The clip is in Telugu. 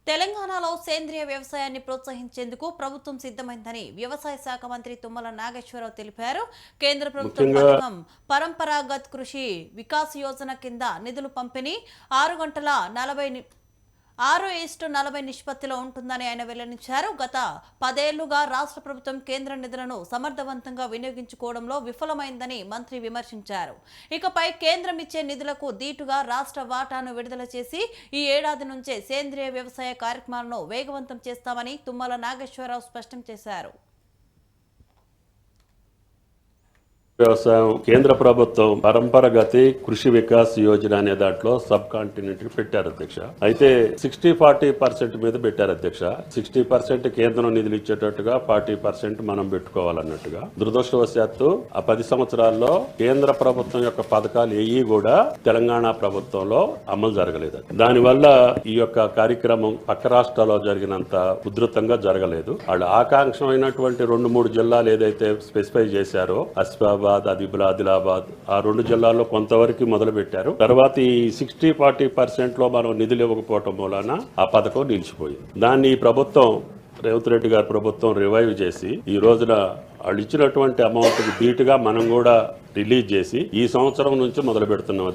తెలంగాణలో సేంద్రియ వ్యవసాయాన్ని ప్రోత్సహించేందుకు ప్రభుత్వం సిద్ధమైందని వ్యవసాయ శాఖ మంత్రి తుమ్మల నాగేశ్వరరావు తెలిపారు. కేంద్ర ప్రభుత్వం పథకం పరంపరాగత్ కృషి వికాస్ యోజన కింద నిధులు పంపిణీ 6:40 నిష్పత్తిలో ఉంటుందని ఆయన వెల్లడించారు. గత 10 ఏళ్లుగా రాష్ట్ర ప్రభుత్వం కేంద్ర నిధులను సమర్థవంతంగా వినియోగించుకోవడంలో విఫలమైందని మంత్రి విమర్శించారు. ఇకపై కేంద్రం ఇచ్చే నిధులకు దీటుగా రాష్ట్ర వాటాను విడుదల చేసి ఈ ఏడాది నుంచే సేంద్రియ వ్యవసాయ కార్యక్రమాలను వేగవంతం చేస్తామని తుమ్మల నాగేశ్వరరావు స్పష్టం చేశారు. వ్యవసాయం కేంద్ర ప్రభుత్వం పరంపరగతి కృషి వికాస్ యోజన అనే దాంట్లో సబ్ కాంటినెంట్ పెట్టారు అధ్యక్ష. అయితే 60-40% మీద పెట్టారు అధ్యక్ష. 60% కేంద్రం నిధులు ఇచ్చేటట్టుగా 40% మనం పెట్టుకోవాలన్నట్టుగా. దురదృష్టవశాత్తు ఆ 10 సంవత్సరాల్లో కేంద్ర ప్రభుత్వం యొక్క పథకాలు ఏవి కూడా తెలంగాణ ప్రభుత్వంలో అమలు జరగలేదు. దానివల్ల ఈ యొక్క కార్యక్రమం పక్క రాష్ట్రాల్లో జరిగినంత ఉధృతంగా జరగలేదు. వాళ్ళు ఆకాంక్షమైనటువంటి 2-3 జిల్లాలు ఏదైతే స్పెసిఫై చేశారో ఆదిలాబాద్ ఆ 2 జిల్లాల్లో కొంతవరకు మొదలు పెట్టారు. తర్వాత ఈ 60-40% లో మనం నిధులు ఇవ్వకపోవటం మూలన ఆ పథకం నిలిచిపోయింది. దాన్ని ఈ ప్రభుత్వం రేవంత్ రెడ్డి గారి ప్రభుత్వం రివైవ్ చేసి ఈ రోజున వాళ్ళు ఇచ్చినటువంటి అమౌంట్ ధీటుగా మనం కూడా రిలీజ్ చేసి ఈ సంవత్సరం నుంచి మొదలు పెడుతున్నాం.